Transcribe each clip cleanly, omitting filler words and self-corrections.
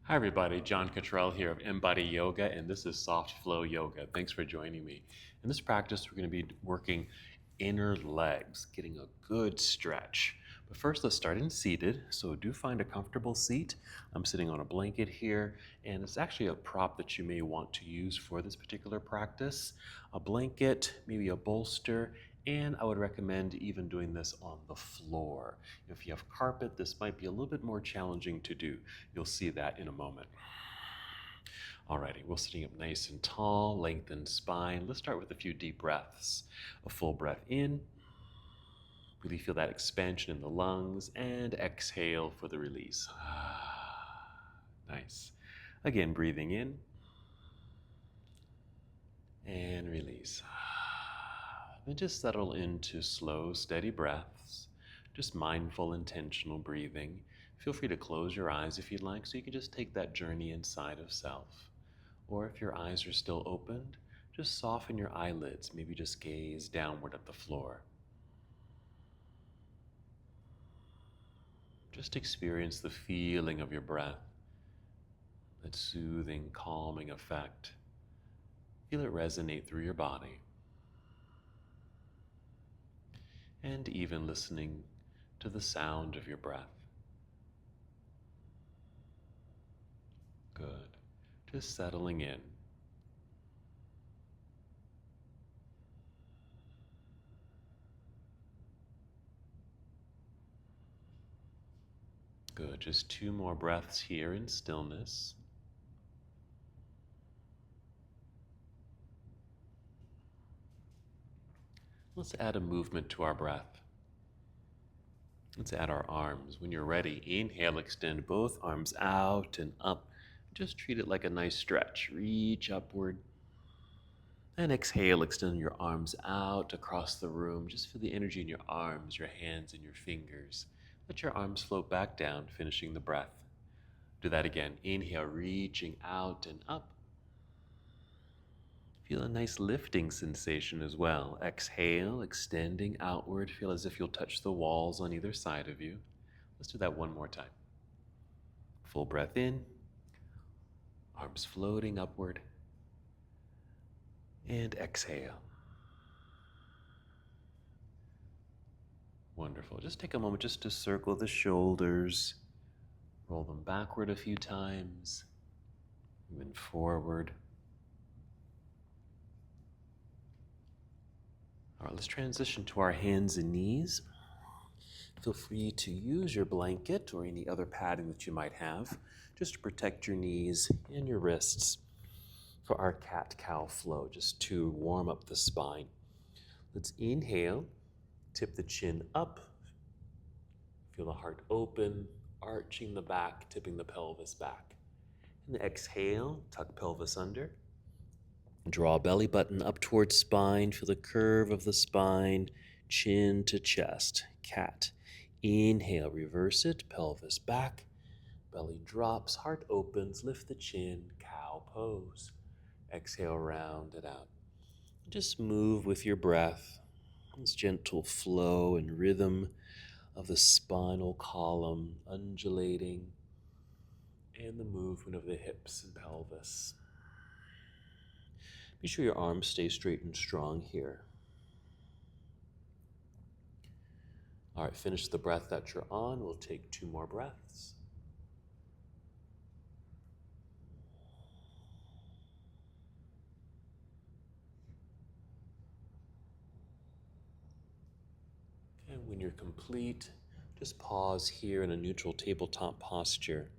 Hi everybody, John Cottrell here of MBODY Yoga, and this is Soft Flow Yoga. Thanks for joining me. In this practice, we're going to be working inner legs, getting a good stretch. But first, let's start in seated. So do find a comfortable seat. I'm sitting on a blanket here, and it's actually a prop that you may want to use for this particular practice. A blanket, maybe a bolster, and I would recommend even doing this on the floor. If you have carpet, this might be a little bit more challenging to do. You'll see that in a moment. Alrighty, we're sitting up nice and tall, lengthened spine. Let's start with a few deep breaths. A full breath in. Really feel that expansion in the lungs, and exhale for the release. Nice. Again, breathing in and release. Then just settle into slow, steady breaths. Just mindful, intentional breathing. Feel free to close your eyes if you'd like, so you can just take that journey inside of self. Or if your eyes are still opened, just soften your eyelids. Maybe just gaze downward at the floor. Just experience the feeling of your breath, that soothing, calming effect. Feel it resonate through your body. And even listening to the sound of your breath. Good. Just settling in. Good. Just 2 more breaths here in stillness. Let's add a movement to our breath. Let's add our arms. When you're ready, inhale, extend both arms out and up. Just treat it like a nice stretch. Reach upward. And exhale, extend your arms out across the room. Just feel the energy in your arms, your hands, and your fingers. Let your arms float back down, finishing the breath. Do that again. Inhale, reaching out and up. Feel a nice lifting sensation as well. Exhale, extending outward. Feel as if you'll touch the walls on either side of you. Let's do that one more time. Full breath in. Arms floating upward. And exhale. Wonderful. Just take a moment just to circle the shoulders. Roll them backward a few times. Moving forward. All right, let's transition to our hands and knees. Feel free to use your blanket or any other padding that you might have just to protect your knees and your wrists for our cat-cow flow, just to warm up the spine. Let's inhale, tip the chin up, feel the heart open, arching the back, tipping the pelvis back. And exhale, tuck pelvis under. Draw belly button up towards spine. Feel the curve of the spine, chin to chest. Cat. Inhale, reverse it, pelvis back. Belly drops, heart opens, lift the chin, cow pose. Exhale, round it out. Just move with your breath. This gentle flow and rhythm of the spinal column undulating, and the movement of the hips and pelvis. Be sure your arms stay straight and strong here. All right, finish the breath that you're on. We'll take 2 more breaths. And when you're complete, just pause here in a neutral tabletop posture.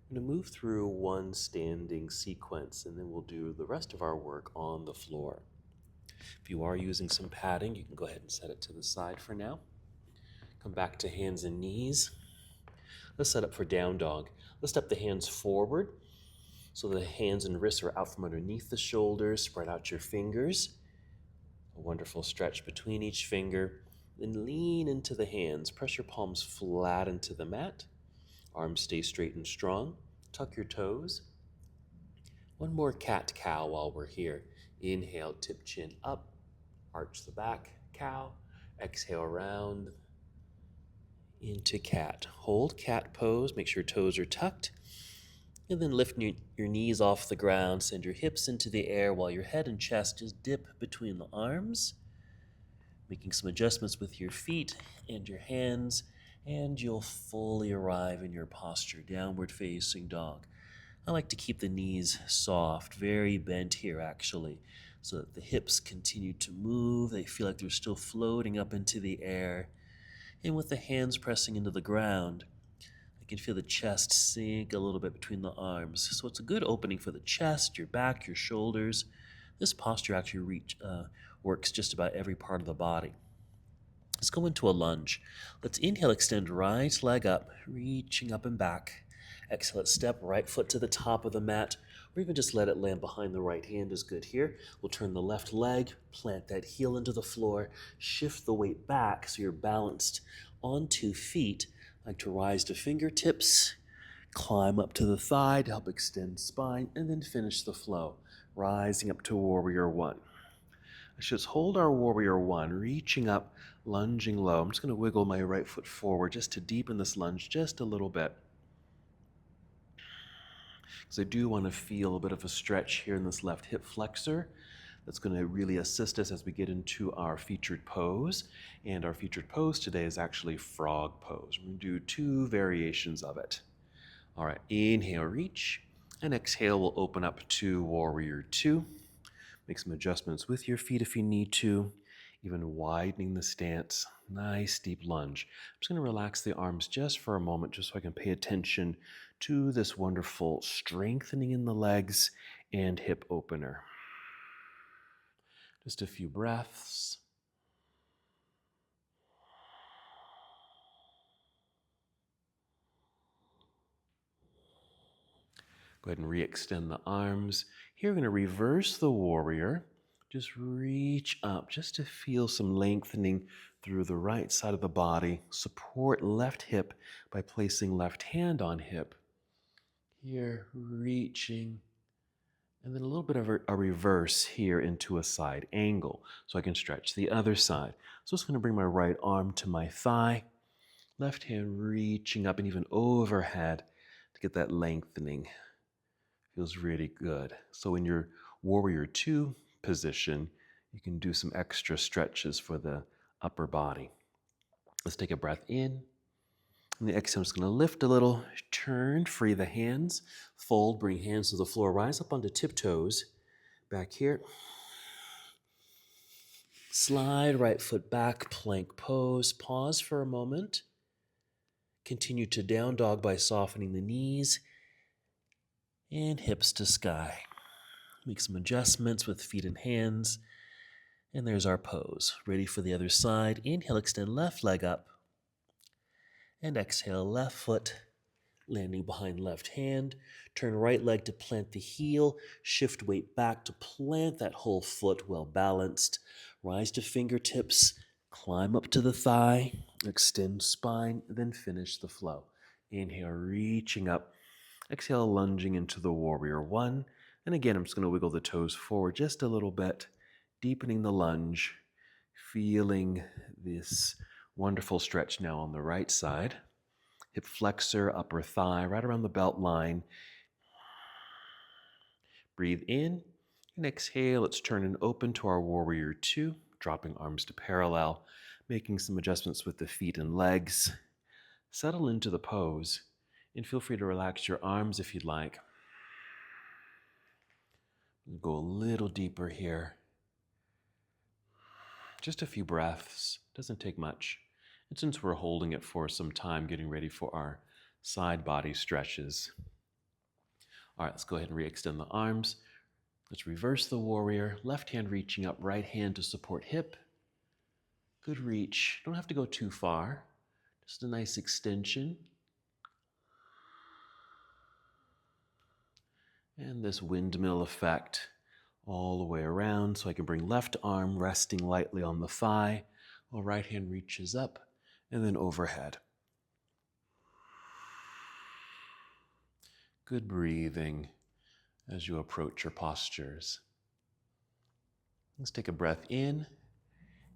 I'm going to move through one standing sequence, and then we'll do the rest of our work on the floor. If you are using some padding, you can go ahead and set it to the side for now. Come back to hands and knees. Let's set up for down dog. Let's step the hands forward so the hands and wrists are out from underneath the shoulders. Spread out your fingers. A wonderful stretch between each finger. Then lean into the hands. Press your palms flat into the mat. Arms stay straight and strong. Tuck your toes. One more cat-cow while we're here. Inhale, tip chin up. Arch the back, cow. Exhale, round into cat. Hold cat pose. Make sure toes are tucked. And then lift your knees off the ground, send your hips into the air while your head and chest just dip between the arms, making some adjustments with your feet and your hands, and you'll fully arrive in your posture, downward facing dog. I like to keep the knees soft, very bent here actually, so that the hips continue to move. They feel like they're still floating up into the air. And with the hands pressing into the ground, I can feel the chest sink a little bit between the arms. So it's a good opening for the chest, your back, your shoulders. This posture actually works just about every part of the body. Let's go into a lunge. Let's inhale, extend right leg up, reaching up and back. Exhale, let's step right foot to the top of the mat, or even just let it land behind the right hand is good here. We'll turn the left leg, plant that heel into the floor, shift the weight back so you're balanced on 2 feet. I like to rise to fingertips, climb up to the thigh to help extend spine, and then finish the flow, rising up to Warrior One. Let's just hold our Warrior One, reaching up, lunging low. I'm just going to wiggle my right foot forward just to deepen this lunge just a little bit, because I do want to feel a bit of a stretch here in this left hip flexor. That's going to really assist us as we get into our featured pose. And our featured pose today is actually frog pose. We're going to do 2 variations of it. All right, inhale, reach, and exhale, we'll open up to Warrior Two. Make some adjustments with your feet if you need to, even widening the stance. Nice deep lunge. I'm just going to relax the arms just for a moment, just so I can pay attention to this wonderful strengthening in the legs and hip opener. Just a few breaths. Go ahead and re-extend the arms. Here we're going to reverse the warrior. Just reach up just to feel some lengthening through the right side of the body. Support left hip by placing left hand on hip. Here, reaching. And then a little bit of a reverse here into a side angle so I can stretch the other side. So I'm just going to bring my right arm to my thigh. Left hand reaching up and even overhead to get that lengthening. Feels really good. So in your Warrior Two position, you can do some extra stretches for the upper body. Let's take a breath in. And the exhale, I'm just going to lift a little, turn, free the hands, fold, bring hands to the floor, rise up onto tiptoes. Back here. Slide right foot back, plank pose. Pause for a moment. Continue to down dog by softening the knees and hips to sky. Make some adjustments with feet and hands. And there's our pose. Ready for the other side. Inhale, extend left leg up. And exhale, left foot landing behind left hand. Turn right leg to plant the heel. Shift weight back to plant that whole foot well balanced. Rise to fingertips. Climb up to the thigh. Extend spine. Then finish the flow. Inhale, reaching up. Exhale, lunging into the Warrior One. And again, I'm just going to wiggle the toes forward just a little bit, deepening the lunge, feeling this wonderful stretch now on the right side. Hip flexor, upper thigh, right around the belt line. Breathe in and exhale. Let's turn and open to our Warrior Two, dropping arms to parallel, making some adjustments with the feet and legs. Settle into the pose. And feel free to relax your arms if you'd like. Go a little deeper here. Just a few breaths. Doesn't take much. And since we're holding it for some time, getting ready for our side body stretches. All right, let's go ahead and re-extend the arms. Let's reverse the warrior. Left hand reaching up, right hand to support hip. Good reach. Don't have to go too far. Just a nice extension. And this windmill effect all the way around, so I can bring left arm resting lightly on the thigh while right hand reaches up and then overhead. Good breathing as you approach your postures. Let's take a breath in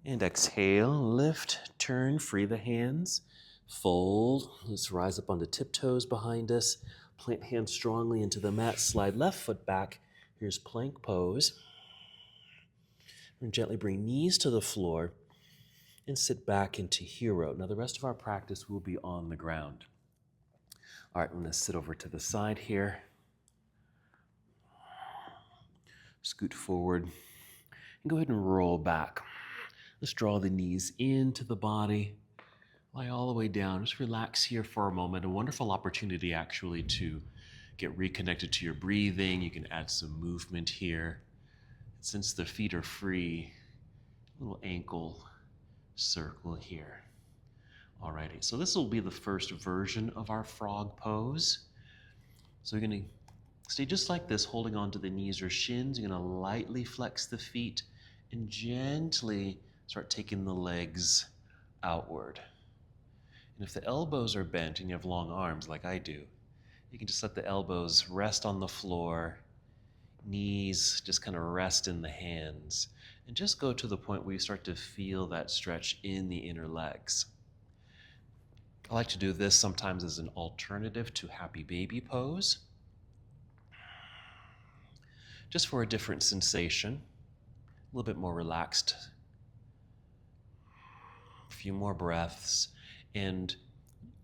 and exhale. Lift, turn, free the hands, fold. Let's rise up onto tiptoes behind us. Plant hands strongly into the mat, slide left foot back. Here's plank pose. And gently bring knees to the floor and sit back into hero. Now the rest of our practice will be on the ground. All right, I'm going to sit over to the side here. Scoot forward and go ahead and roll back. Let's draw the knees into the body. Lie all the way down. Just relax here for a moment. A wonderful opportunity actually to get reconnected to your breathing. You can add some movement here. Since the feet are free, little ankle circle here. Alrighty, so this will be the first version of our frog pose. So you're going to stay just like this, holding onto the knees or shins. You're going to lightly flex the feet and gently start taking the legs outward. And if the elbows are bent and you have long arms like I do, you can just let the elbows rest on the floor, knees just kind of rest in the hands, and just go to the point where you start to feel that stretch in the inner legs. I like to do this sometimes as an alternative to happy baby pose, just for a different sensation, a little bit more relaxed. A few more breaths. And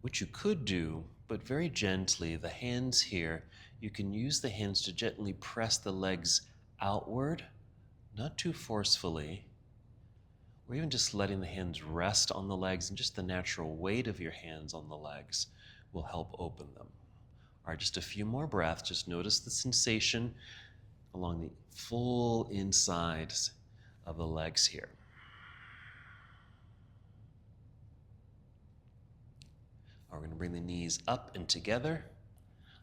what you could do, but very gently, the hands here, you can use the hands to gently press the legs outward, not too forcefully, or even just letting the hands rest on the legs, and just the natural weight of your hands on the legs will help open them. All right, just a few more breaths. Just notice the sensation along the full insides of the legs here. We're going to bring the knees up and together.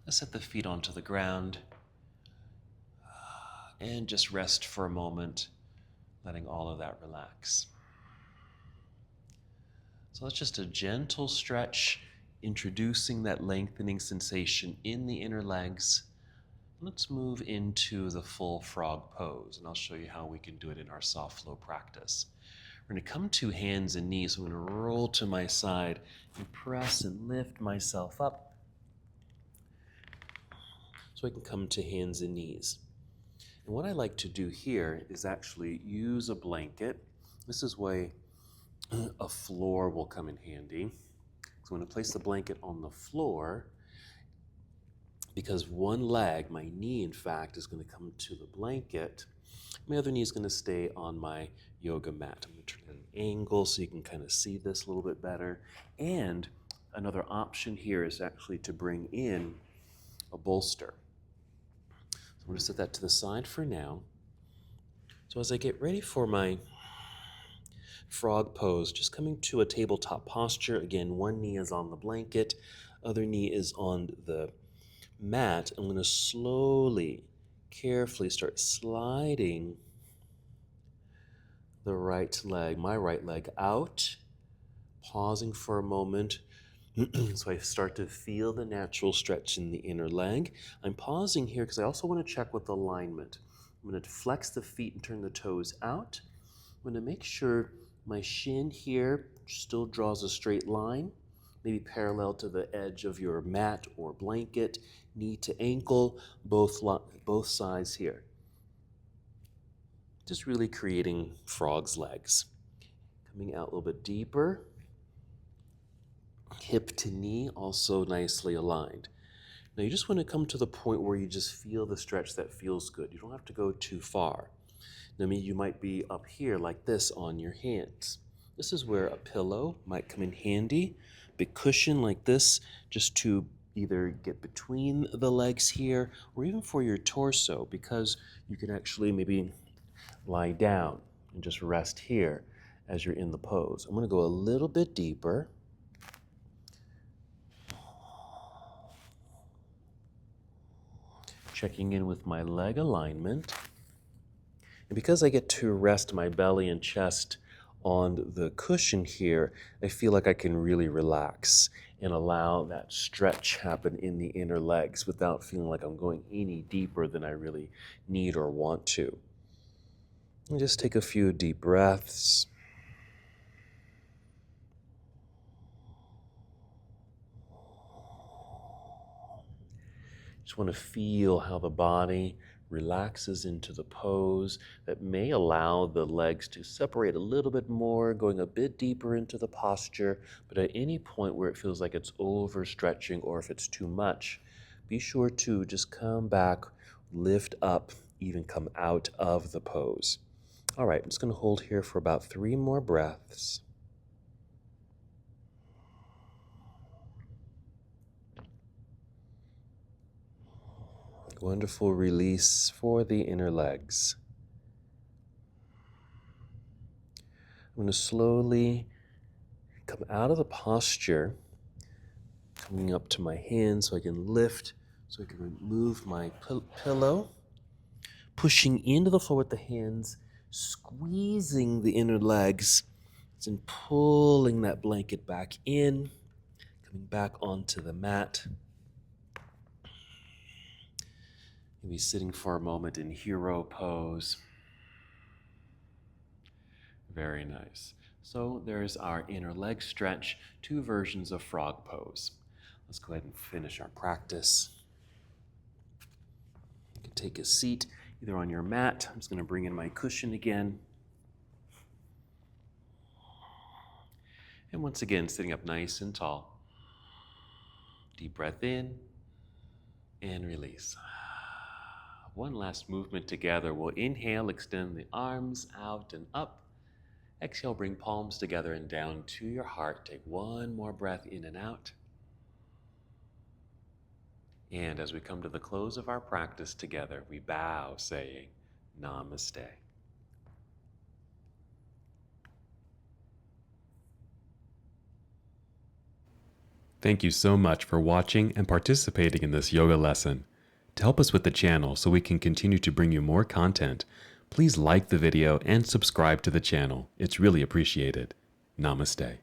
Let's set the feet onto the ground and just rest for a moment, letting all of that relax. So that's just a gentle stretch, introducing that lengthening sensation in the inner legs. Let's move into the full frog pose, and I'll show you how we can do it in our soft flow practice. We're going to come to hands and knees. So I'm going to roll to my side and press and lift myself up so I can come to hands and knees. And what I like to do here is actually use a blanket. This is why a floor will come in handy. So I'm going to place the blanket on the floor because one leg, my knee in fact, is going to come to the blanket. My other knee is going to stay on my yoga mat. I'm going to turn at an angle so you can kind of see this a little bit better. And another option here is actually to bring in a bolster. So I'm going to set that to the side for now. So as I get ready for my frog pose, just coming to a tabletop posture. Again, one knee is on the blanket, other knee is on the mat. I'm going to slowly, carefully start sliding the right leg, my right leg out, pausing for a moment. So I start to feel the natural stretch in the inner leg. I'm pausing here because I also want to check with alignment. I'm going to flex the feet and turn the toes out. I'm going to make sure my shin here still draws a straight line, maybe parallel to the edge of your mat or blanket, knee to ankle, both sides here. Just really creating frog's legs. Coming out a little bit deeper. Hip to knee also nicely aligned. Now you just want to come to the point where you just feel the stretch that feels good. You don't have to go too far. Now you might be up here like this on your hands. This is where a pillow might come in handy. Big cushion like this just to either get between the legs here or even for your torso, because you can actually maybe lie down and just rest here as you're in the pose. I'm going to go a little bit deeper. Checking in with my leg alignment. And because I get to rest my belly and chest on the cushion here, I feel like I can really relax and allow that stretch happen in the inner legs without feeling like I'm going any deeper than I really need or want to. And just take a few deep breaths. Just want to feel how the body relaxes into the pose. That may allow the legs to separate a little bit more, going a bit deeper into the posture. But at any point where it feels like it's overstretching or if it's too much, be sure to just come back, lift up, even come out of the pose. All right, I'm just going to hold here for about 3 more breaths. Wonderful release for the inner legs. I'm going to slowly come out of the posture, coming up to my hands so I can lift, so I can remove my pillow, pushing into the floor with the hands, squeezing the inner legs, and pulling that blanket back in, coming back onto the mat. Maybe sitting for a moment in hero pose. Very nice. So there's our inner leg stretch, 2 versions of frog pose. Let's go ahead and finish our practice. You can take a seat either on your mat. I'm just going to bring in my cushion again. And once again, sitting up nice and tall. Deep breath in and release. One last movement together. We'll inhale, extend the arms out and up. Exhale, bring palms together and down to your heart. Take one more breath in and out. And as we come to the close of our practice together, we bow saying, Namaste. Thank you so much for watching and participating in this yoga lesson. To help us with the channel so we can continue to bring you more content, please like the video and subscribe to the channel. It's really appreciated. Namaste.